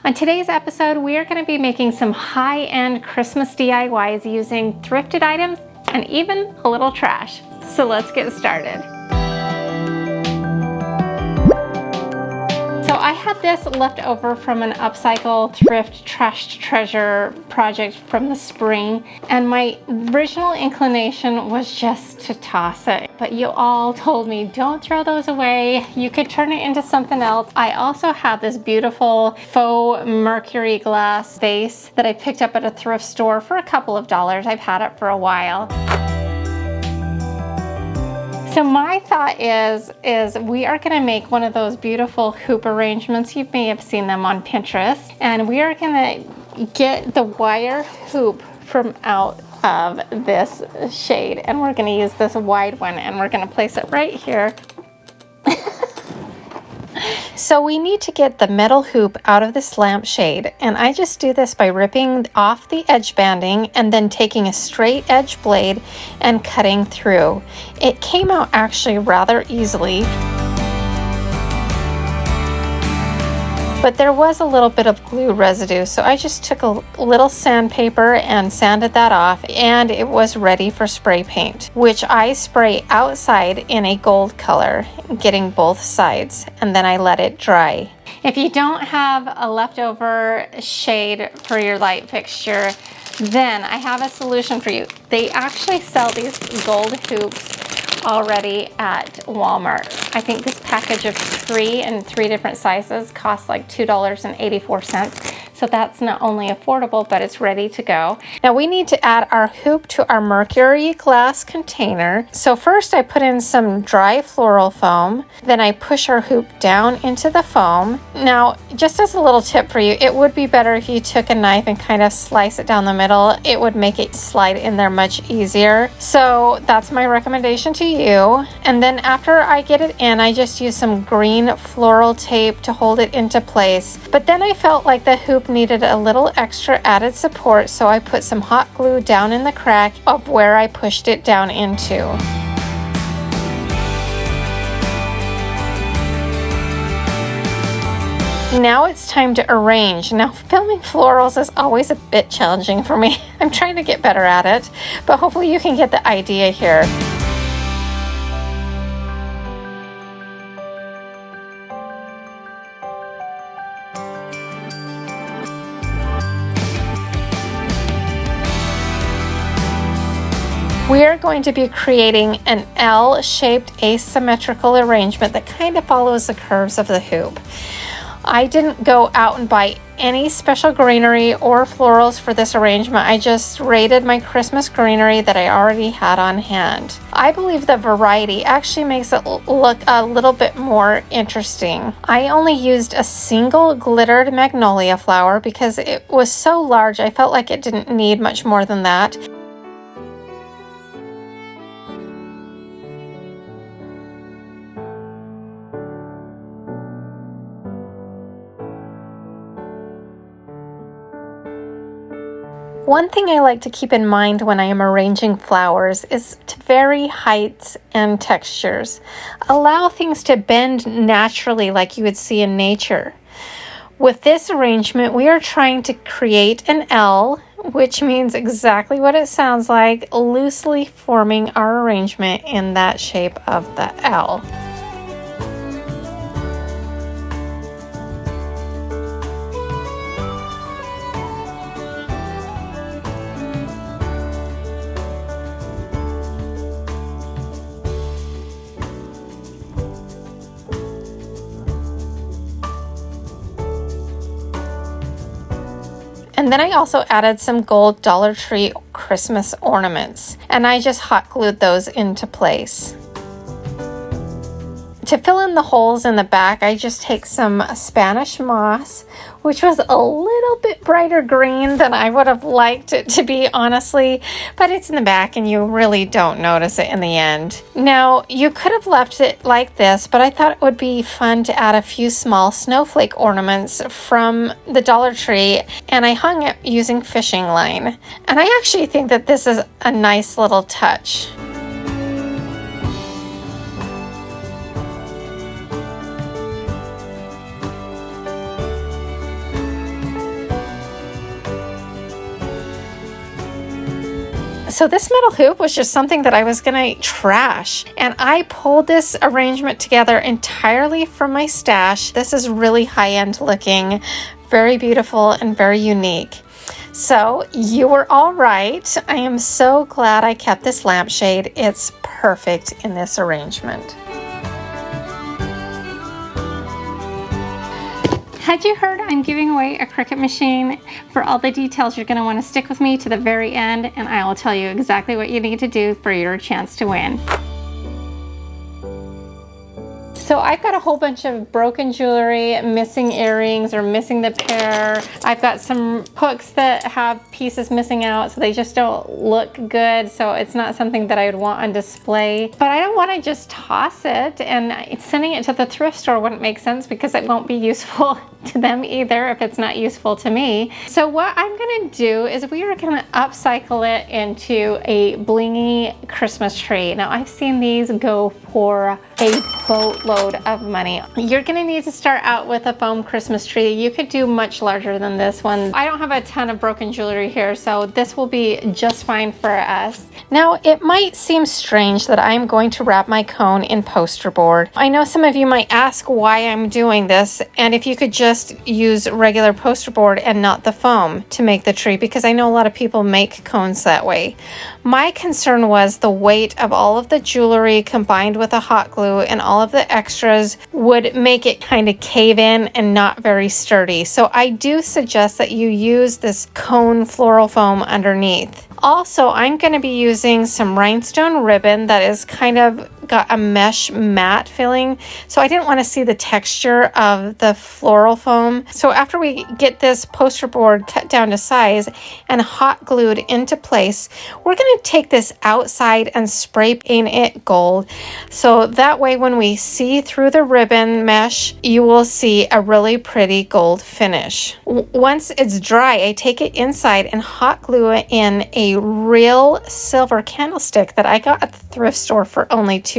On today's episode, we are going to be making some high-end Christmas DIYs using thrifted items and even a little trash. So let's get started. So I had this left over from an upcycle thrift trash treasure project from the spring, and my original inclination was just to toss it. But you all told me, don't throw those away. You could turn it into something else. I also have this beautiful faux mercury glass vase that I picked up at a thrift store for a couple of dollars. I've had it for a while. So my thought is we are going to make one of those beautiful hoop arrangements. You may have seen them on Pinterest. And we are going to get the wire hoop from out of this shade. And we're going to use this wide one and we're going to place it right here. So we need to get the metal hoop out of this lampshade, and I just do this by ripping off the edge banding and then taking a straight edge blade and cutting through. It came out actually rather easily, but there was a little bit of glue residue, so I just took a little sandpaper and sanded that off, and it was ready for spray paint, which I spray outside in a gold color, getting both sides, and then I let it dry. If you don't have a leftover shade for your light fixture, then I have a solution for you. They actually sell these gold hoops already at Walmart. I think this package of 3 in 3 different sizes costs like $2.84. So that's not only affordable, but it's ready to go. Now we need to add our hoop to our mercury glass container. So first I put in some dry floral foam, then I push our hoop down into the foam. Now, just as a little tip for you, it would be better if you took a knife and kind of slice it down the middle. It would make it slide in there much easier. So that's my recommendation to you. And then after I get it in, I just use some green floral tape to hold it into place. But then I felt like the hoop needed a little extra added support, so I put some hot glue down in the crack of where I pushed it down into. Now it's time to arrange. Now filming florals is always a bit challenging for me. I'm trying to get better at it, but hopefully you can get the idea here. We are going to be creating an L-shaped asymmetrical arrangement that kind of follows the curves of the hoop. I didn't go out and buy any special greenery or florals for this arrangement. I just raided my Christmas greenery that I already had on hand. I believe the variety actually makes it look a little bit more interesting. I only used a single glittered magnolia flower because it was so large I felt like it didn't need much more than that. One thing I like to keep in mind when I am arranging flowers is to vary heights and textures. Allow things to bend naturally like you would see in nature. With this arrangement, we are trying to create an L, which means exactly what it sounds like, loosely forming our arrangement in that shape of the L. And then I also added some gold Dollar Tree Christmas ornaments, and I just hot glued those into place. To fill in the holes in the back, I just take some Spanish moss, which was a little bit brighter green than I would have liked it to be, honestly, but it's in the back and you really don't notice it in the end. Now, you could have left it like this, but I thought it would be fun to add a few small snowflake ornaments from the Dollar Tree, and I hung it using fishing line. And I actually think that this is a nice little touch. So this metal hoop was just something that I was gonna trash, and I pulled this arrangement together entirely from my stash. This is really high-end looking, very beautiful and very unique. So you were all right. I am so glad I kept this lampshade. It's perfect in this arrangement. Had you heard I'm giving away a Cricut machine? For all the details, you're going to want to stick with me to the very end, and I will tell you exactly what you need to do for your chance to win. So I've got a whole bunch of broken jewelry, missing earrings or missing the pair. I've got some hooks that have pieces missing out, so they just don't look good. So it's not something that I would want on display. But I don't want to just toss it, and sending it to the thrift store wouldn't make sense because it won't be useful to them either if it's not useful to me. So what I'm gonna do is we are gonna upcycle it into a blingy Christmas tree. Now I've seen these go for a boatload of money. You're gonna need to start out with a foam Christmas tree. You could do much larger than this one. I don't have a ton of broken jewelry here, so this will be just fine for us. Now it might seem strange that I'm going to wrap my cone in poster board. I know some of you might ask why I'm doing this, and if you could just use regular poster board and not the foam to make the tree, because I know a lot of people make cones that way. My concern was the weight of all of the jewelry combined with the hot glue and all of the extras would make it kind of cave in and not very sturdy. So I do suggest that you use this cone floral foam underneath. Also, I'm going to be using some rhinestone ribbon that is kind of got a mesh matte feeling, so I didn't want to see the texture of the floral foam. So after we get this poster board cut down to size and hot glued into place, we're going to take this outside and spray paint it gold, so that way when we see through the ribbon mesh, you will see a really pretty gold finish. Once it's dry, I take it inside and hot glue it in a real silver candlestick that I got at the thrift store for only $2.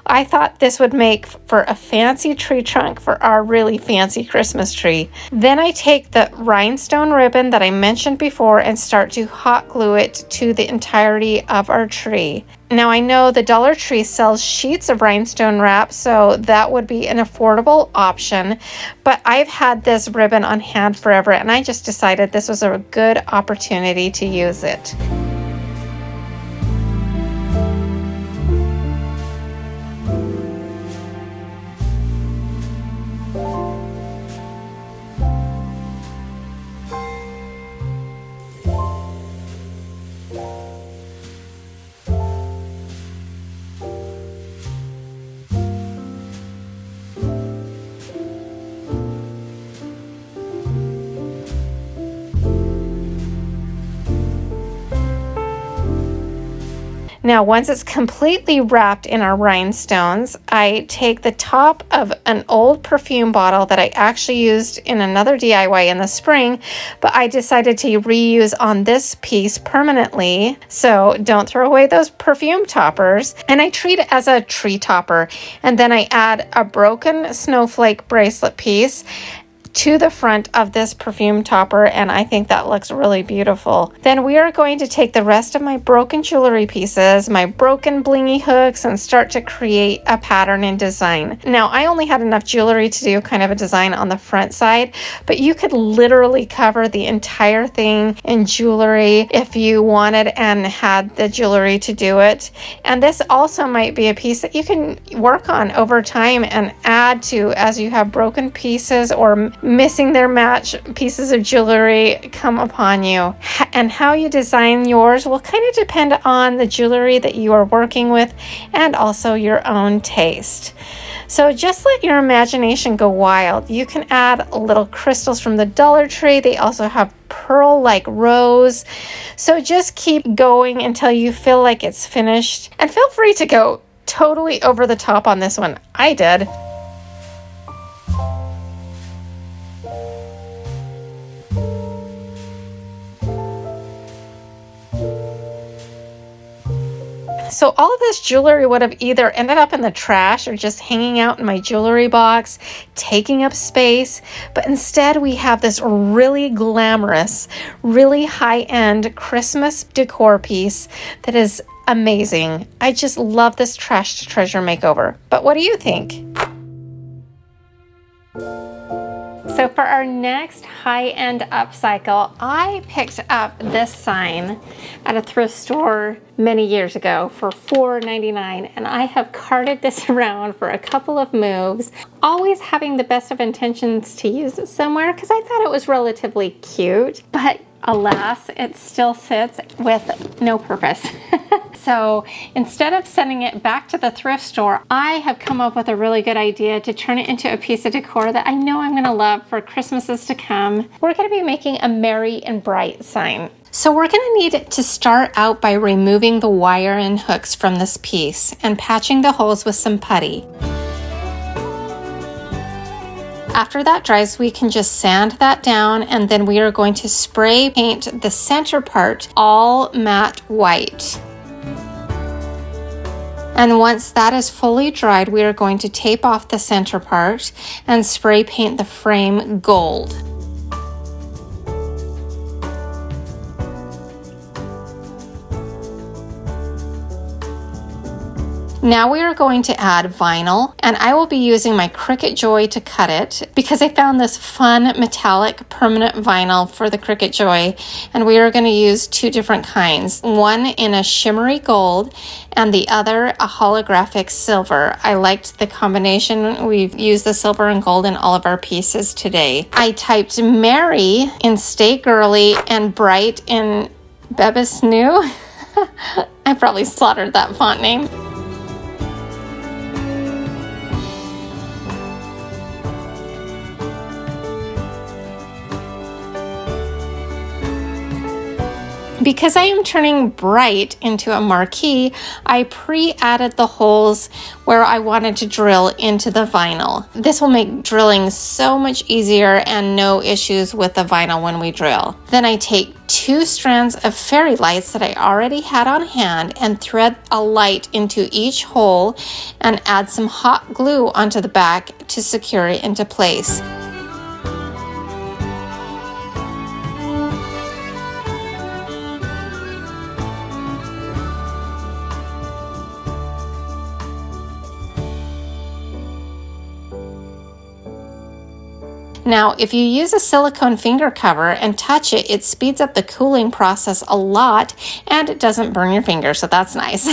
I thought this would make for a fancy tree trunk for our really fancy Christmas tree. Then I take the rhinestone ribbon that I mentioned before and start to hot glue it to the entirety of our tree. Now I know the Dollar Tree sells sheets of rhinestone wrap, so that would be an affordable option, but I've had this ribbon on hand forever and I just decided this was a good opportunity to use it. Now, once it's completely wrapped in our rhinestones, I take the top of an old perfume bottle that I actually used in another DIY in the spring, but I decided to reuse on this piece permanently. So don't throw away those perfume toppers. And I treat it as a tree topper. And then I add a broken snowflake bracelet piece to the front of this perfume topper, and I think that looks really beautiful. Then we are going to take the rest of my broken jewelry pieces, my broken blingy hooks, and start to create a pattern and design. Now I only had enough jewelry to do kind of a design on the front side, but you could literally cover the entire thing in jewelry if you wanted and had the jewelry to do it. And this also might be a piece that you can work on over time and add to as you have broken pieces or missing their match pieces of jewelry come upon you. And how you design yours will kind of depend on the jewelry that you are working with and also your own taste. So just let your imagination go wild. You can add little crystals from the Dollar Tree. They also have pearl-like rose. So just keep going until you feel like it's finished. And feel free to go totally over the top on this one. I did. So all of this jewelry would have either ended up in the trash or just hanging out in my jewelry box, taking up space. But instead we have this really glamorous, really high-end Christmas decor piece that is amazing. I just love this trash to treasure makeover. But what do you think? So for our next high-end upcycle, I picked up this sign at a thrift store many years ago for $4.99, and I have carted this around for a couple of moves, always having the best of intentions to use it somewhere because I thought it was relatively cute, but alas, it still sits with no purpose. So instead of sending it back to the thrift store, I have come up with a really good idea to turn it into a piece of decor that I know I'm gonna love for Christmases to come. We're gonna be making a merry and bright sign. So we're gonna need to start out by removing the wire and hooks from this piece and patching the holes with some putty. After that dries, we can just sand that down, and then we are going to spray paint the center part all matte white. And once that is fully dried, we are going to tape off the center part and spray paint the frame gold. Now we are going to add vinyl, and I will be using my Cricut Joy to cut it because I found this fun metallic permanent vinyl for the Cricut Joy, and we are going to use two different kinds, one in a shimmery gold and the other a holographic silver. I liked the combination. We've used the silver and gold in all of our pieces today. I typed Merry in Stay Girly and Bright in Bebis New. I probably slaughtered that font name. Because I am turning bright into a marquee, I pre-added the holes where I wanted to drill into the vinyl. This will make drilling so much easier and no issues with the vinyl when we drill. Then I take 2 strands of fairy lights that I already had on hand and thread a light into each hole and add some hot glue onto the back to secure it into place. Now, if you use a silicone finger cover and touch it, it speeds up the cooling process a lot and it doesn't burn your fingers, so that's nice.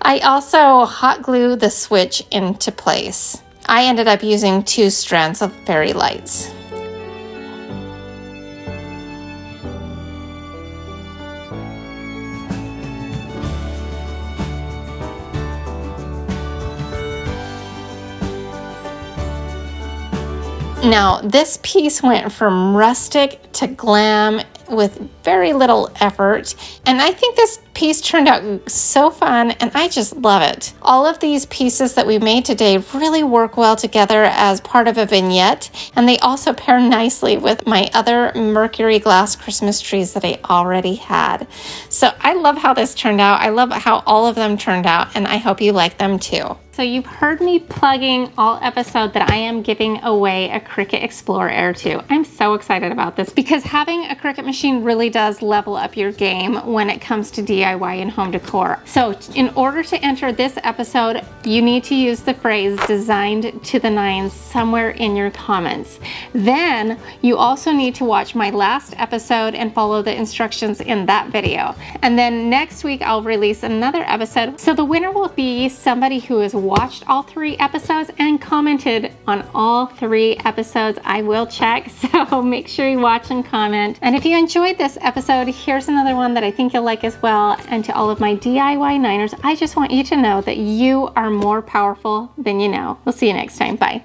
I also hot glue the switch into place. I ended up using 2 strands of fairy lights. Now, this piece went from rustic to glam with very little effort, and I think this piece turned out so fun and I just love it. All of these pieces that we made today really work well together as part of a vignette, and they also pair nicely with my other Mercury glass Christmas trees that I already had. So I love how this turned out. I love how all of them turned out, and I hope you like them too. So you've heard me plugging all episode that I am giving away a Cricut Explore Air 2. I'm so excited about this because having a Cricut machine really does level up your game when it comes to DIY and home decor. So in order to enter this episode, you need to use the phrase designed to the nines somewhere in your comments. Then you also need to watch my last episode and follow the instructions in that video. And then next week I'll release another episode. So the winner will be somebody who has watched all 3 episodes and commented on all 3 episodes. I will check, so make sure you watch and comment. And if you enjoyed this episode, here's another one that I think you'll like as well. And to all of my DIY Niners, I just want you to know that you are more powerful than you know. We'll see you next time. Bye.